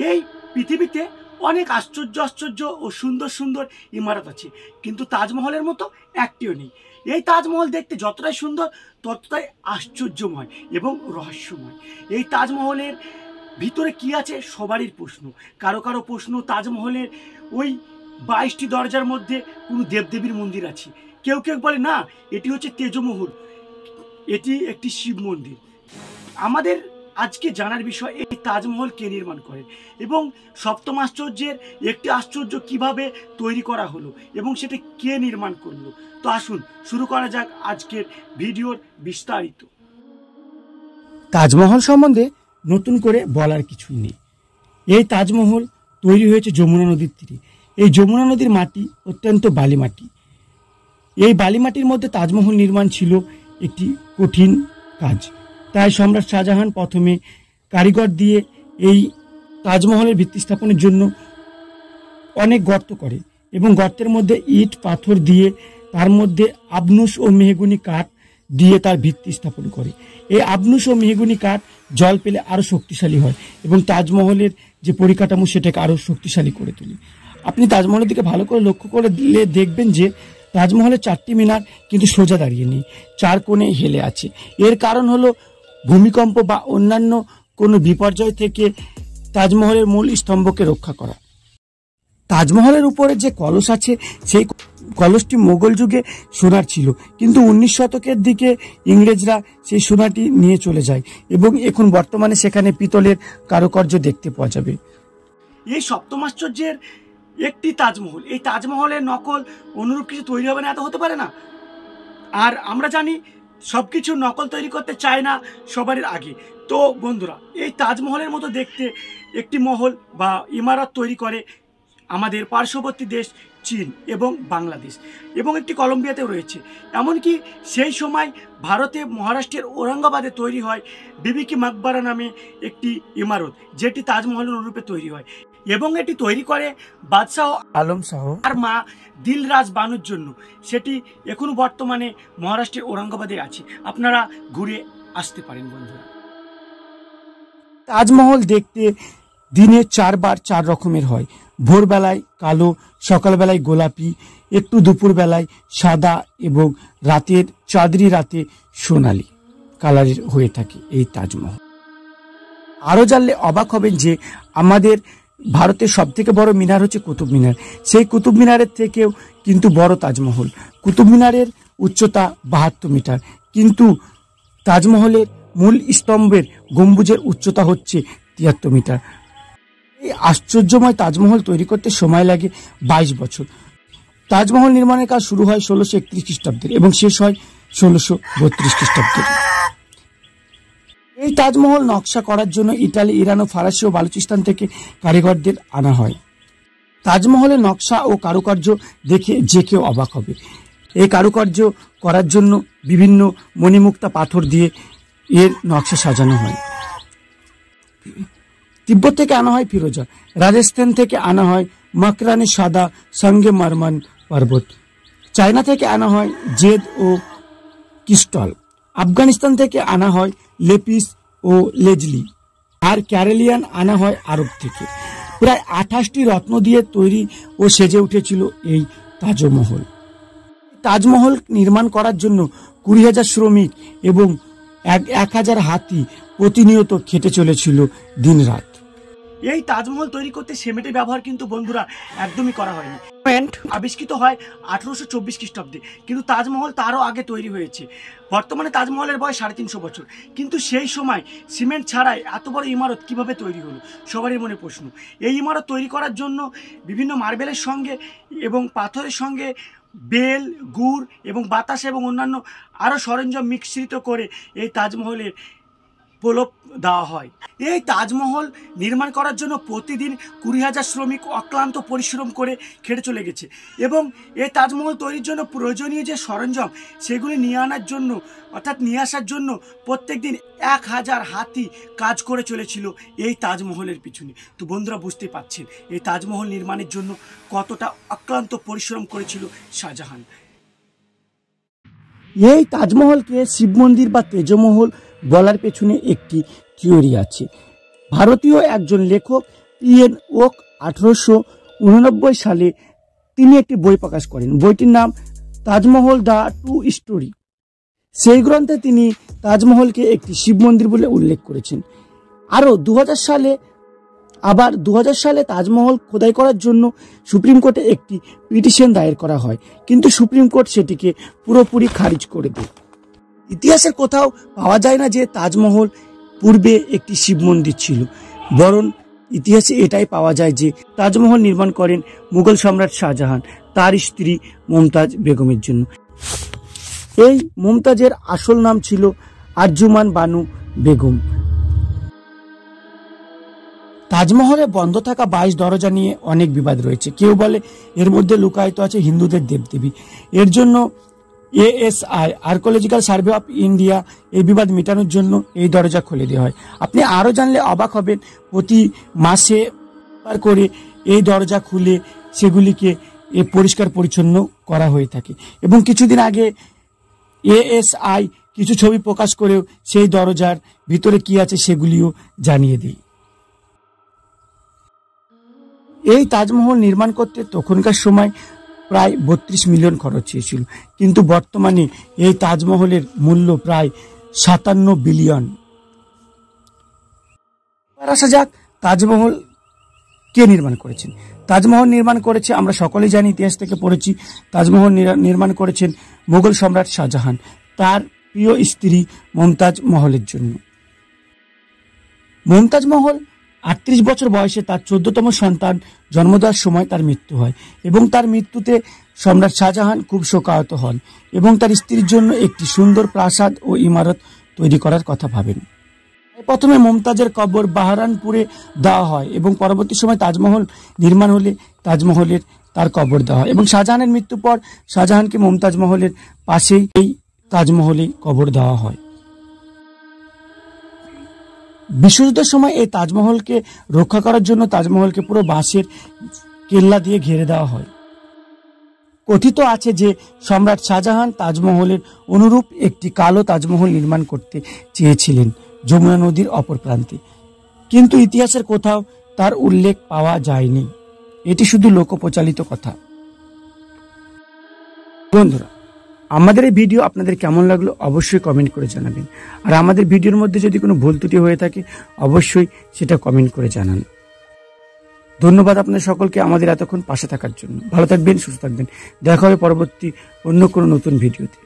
এই পৃথিবীতে অনেক আশ্চর্য আশ্চর্য ও সুন্দর সুন্দর ইমারত আছে, কিন্তু তাজমহলের মতো একটিও নেই। এই তাজমহল দেখতে যতটাই সুন্দর ততটাই আশ্চর্যময় এবং রহস্যময়। এই তাজমহলের ভিতরে কি আছে সবারই প্রশ্ন। কারো কারো প্রশ্ন তাজমহলের ওই 22টি দরজার মধ্যে কোনো দেবদেবীর মন্দির আছে। কেউ কেউ বলে না, এটি হচ্ছে তেজমহল, এটি একটি শিব মন্দির। আমাদের আজকে জানার বিষয় এই তাজমহল কে নির্মাণ করেন এবং সপ্তম আশ্চর্যের একটি আশ্চর্য কিভাবে তৈরি করা হলো এবং সেটা কে নির্মাণ করলো। তো আসুন শুরু করা যাক আজকের ভিডিওর বিস্তারিত। তাজমহল সম্বন্ধে নতুন করে বলার কিছুই নেই। এই তাজমহল তৈরি হয়েছে যমুনা নদীর তীরে। এই যমুনা নদীর মাটি অত্যন্ত বালি মাটি। এই বালি মাটির মধ্যে তাজমহল নির্মাণ ছিল একটি কঠিন কাজ। তাই সম্রাট শাহজাহান প্রথমে কারিগর দিয়ে এই তাজমহলের ভিত্তি স্থাপনের জন্য অনেক গর্ত করে এবং গর্তের মধ্যে ইট পাথর দিয়ে তার মধ্যে আবনুস ও মেহগুনি কাঠ দিয়ে তার ভিত্তি স্থাপন করে। এই আবনুস ও মেহগুনি কাঠ জল পেলে আরও শক্তিশালী হয় এবং তাজমহলের যে পরিকাঠামো সেটাকে আরও শক্তিশালী করে তোলে। আপনি তাজমহলের দিকে ভালো করে লক্ষ্য করে দিলে দেখবেন যে তাজমহলের 4টি মিনার কিন্তু সোজা দাঁড়িয়ে নেই, 4 কোণে হেলে আছে। এর কারণ হলো ভূমিকম্প বা অন্যান্য কোনো বিপর্যয় থেকে তাজমহলের মূল স্তম্ভকে রক্ষা করা। তাজমহলের উপরে যে কলস আছে সেই কলসটি মোগল যুগে সোনার ছিল, কিন্তু 19 শতকের দিকে ইংরেজরা সেই সোনাটি নিয়ে চলে যায় এবং এখন বর্তমানে সেখানে পিতলের কারুকার্য দেখতে পাওয়া যাবে। এই সপ্তম আশ্চর্যের একটি তাজমহল, এই তাজমহলের নকল অনুরূপ কিছু তৈরি হবে না, এত হতে পারে না। আর আমরা জানি সব কিছু নকল তৈরি করতে চায় না সবারই আগে। তো বন্ধুরা, এই তাজমহলের মতো দেখতে একটি মহল বা ইমারত তৈরি করে আমাদের পার্শ্ববর্তী দেশ চীন এবং বাংলাদেশ, এবং একটি কলম্বিয়াতেও রয়েছে। এমনকি সেই সময় ভারতে মহারাষ্ট্রের ঔরঙ্গাবাদে তৈরি হয় বিবি কি মাকবারা নামে একটি ইমারত, যেটি তাজমহলের অনুরূপে তৈরি হয় এবং এটি তৈরি করে বাদশাহ আলম শাহ আর মা দিলরাজ বানুর জন্য। সেটি এখনো বর্তমানে মহারাষ্ট্রের ঔরঙ্গাবাদে আছে, আপনারা ঘুরে আসতে পারেন বন্ধুরা। তাজমহল দেখতে দিনে 4 বার 4 রকমের হয়। ভোরবেলায় কালো, সকালবেলায় গোলাপি, একটু দুপুরবেলায় সাদা এবং রাতের চাঁদনি রাতে সোনালি কালারের হয়ে থাকে এই তাজমহল। আরও জানলে অবাক হবেন যে আমাদের ভারতের সবথেকে বড় মিনার হচ্ছে কুতুব মিনার। সেই কুতুব মিনারের থেকেও কিন্তু বড় তাজমহল। কুতুব মিনারের উচ্চতা 72 মিটার, কিন্তু তাজমহলের মূল স্তম্ভের গম্বুজের উচ্চতা হচ্ছে 73 মিটার। এই আশ্চর্যময় তাজমহল তৈরি করতে সময় লাগে 22 বছর। তাজমহল নির্মাণের কাজ শুরু হয় 1631 খ্রিস্টাব্দে এবং শেষ হয় 1632 খ্রিস্টাব্দে। এই তাজমহল নকশা করার জন্য ইটালি, ইরান ও ফরাসি ও বালুচিস্তান থেকে কারিগরদের আনা হয়। তাজমহলের নকশা ও কারুকার্য দেখে যে কেউ অবাক হবে। এই কারুকার্য করার জন্য বিভিন্ন মণিমুক্তা পাথর দিয়ে এর নকশা সাজানো হয়। তিব্বত থেকে আনা হয় ফিরোজা, রাজস্থান থেকে আনা হয় মাকরানি সাদা সঙ্গে মারমান পর্বত, চায়না থেকে আনা হয় জেদ ও ক্রিস্টাল, আফগানিস্তান থেকে আনা হয় লেপিস ও লেজলি, আর ক্যারেলিয়ান আনা হয় আরব থেকে। প্রায় 28টি রত্ন দিয়ে তৈরি ও সেজে উঠেছিল এই তাজমহল। তাজমহল নির্মাণ করার জন্য 20,000 শ্রমিক এবং 1,000 হাতি প্রতিনিয়ত খেটে চলেছিল দিন রাত। এই তাজমহল তৈরি করতে সিমেন্টের ব্যবহার কিন্তু বন্ধুরা একদমই করা হয়নি। সিমেন্ট আবিষ্কৃত হয় 1824 খ্রিস্টাব্দে, কিন্তু তাজমহল তারও আগে তৈরি হয়েছে। বর্তমানে তাজমহলের বয়স 350 বছর, কিন্তু সেই সময় সিমেন্ট ছাড়াই এত বড় ইমারত কিভাবে তৈরি হলো সবারই মনে প্রশ্ন। এই ইমারত তৈরি করার জন্য বিভিন্ন মার্বেলের সঙ্গে এবং পাথরের সঙ্গে বেল, গুড় এবং বাতাস এবং অন্যান্য আরও সরঞ্জাম মিশ্রিত করে এই তাজমহলের প্রলেপ দেওয়া হয়। এই তাজমহল নির্মাণ করার জন্য প্রতিদিন 20,000 শ্রমিক অক্লান্ত পরিশ্রম করে খেটে চলে গেছে এবং এই তাজমহল তৈরির জন্য প্রয়োজনীয় যে সরঞ্জাম সেগুলি নিয়ে আসার জন্য প্রত্যেক দিন 1,000 হাতি কাজ করে চলেছিল এই তাজমহলের পিছনে। তো বন্ধুরা বুঝতে পারছেন এই তাজমহল নির্মাণের জন্য কতটা অক্লান্ত পরিশ্রম করেছিল শাহজাহান। এই তাজমহলকে শিব মন্দির বা তেজমহল বলার পেছনে একটি থিওরি আছে। ভারতীয় একজন লেখক পিএন ওক 1889 সালে তিনি একটি বই প্রকাশ করেন। বইটির নাম তাজমহল দ্য ট্রু স্টোরি। সেই গ্রন্থে তিনি তাজমহলকে একটি শিব মন্দির বলে উল্লেখ করেছেন। আরও 2000 সালে তাজমহল খোদাই করার জন্য সুপ্রিম কোর্টে একটি পিটিশন দায়ের করা হয়, কিন্তু সুপ্রিম কোর্ট সেটিকে পুরোপুরি খারিজ করে দেয়। ইতিহাসের কোথাও পাওয়া যায় না যে তাজমহল পূর্বে একটি শিব মন্দির ছিল, বরং ইতিহাসে এটাই পাওয়া যায় যে তাজমহল নির্মাণ করেন মুঘল সম্রাট শাহজাহান তার স্ত্রী মমতাজ বেগমের জন্য। এই মমতাজের আসল নাম ছিল আরজুমান বানু বেগম। তাজমহলে বন্ধ থাকা 22 দরজা নিয়ে অনেক বিবাদ রয়েছে। কেউ বলে এর মধ্যে লুকায়িত আছে হিন্দুদের দেবদেবী। এর জন্য ASI archaeological survey of India এই বিবাদ মেটানোর জন্য এই দরজা খুলে দেওয়া হয়। আপনি আরও জানলে অবাক হবেন, প্রতি মাসে করে এই দরজা খুলে সেগুলিকে পরিষ্কার পরিচ্ছন্ন করা হয়ে থাকে। এবং কিছুদিন আগে ASI কিছু ছবি প্রকাশ করেও সেই দরজার ভিতরে কি আছে সেগুলিও জানিয়ে দেয়। এই তাজমহল নির্মাণ করতে তখনকার সময় প্রায় 32 মিলিয়ন খরচ হয়েছিল, কিন্তু বর্তমানে এই তাজমহলের মূল্য প্রায় 57 বিলিয়ন। আসা যাক তাজমহল কে নির্মাণ করেছেন। তাজমহল নির্মাণ করেছে, আমরা সকলেই জানি, ইতিহাস থেকে পড়েছি, তাজমহল নির্মাণ করেছেন মুঘল সম্রাট শাহজাহান তার প্রিয় স্ত্রী মমতাজ মহলের জন্য। মমতাজ মহল 38 বছর বয়সে তার 14তম সন্তান জন্ম দেওয়ার সময় তার মৃত্যু হয়, এবং তার মৃত্যুতে সম্রাট শাহজাহান খুব শোকাহত হন এবং তার স্ত্রীর জন্য একটি সুন্দর প্রাসাদ ও ইমারত তৈরি করার কথা ভাবেন। প্রথমে মমতাজের কবর বাহারানপুরে দেওয়া হয় এবং পরবর্তী সময় তাজমহল নির্মাণ হলে তাজমহলের তার কবর দেওয়া হয়, এবং শাহজাহানের মৃত্যুর পর শাহজাহানকে মমতাজ মহলের পাশেই এই তাজমহলে কবর দেওয়া হয়। বিশ্বযুদ্ধের সময় এই তাজমহলকে রক্ষা করার জন্য তাজমহলকে পুরো বাঁশের কেল্লা দিয়ে ঘিরে দেওয়া হয়। কথিত আছে যে সম্রাট শাহজাহান তাজমহলের অনুরূপ একটি কালো তাজমহল নির্মাণ করতে চেয়েছিলেন যমুনা নদীর অপর প্রান্তে, কিন্তু ইতিহাসের কোথাও তার উল্লেখ পাওয়া যায়নি। এটি শুধু লোকপ্রচলিত কথা। বন্ধুরা, আমাদের এই ভিডিও আপনাদের কেমন লাগলো অবশ্যই কমেন্ট করে জানাবেন, আর আমাদের ভিডিওর মধ্যে যদি কোনো ভুল ত্রুটি হয়ে থাকে অবশ্যই সেটা কমেন্ট করে জানান। ধন্যবাদ আপনাদের সকলকে আমাদের এতক্ষণ পাশে থাকার জন্য। ভালো থাকবেন, সুস্থ থাকবেন। দেখা হবে পরবর্তী অন্য কোনো নতুন ভিডিওতে।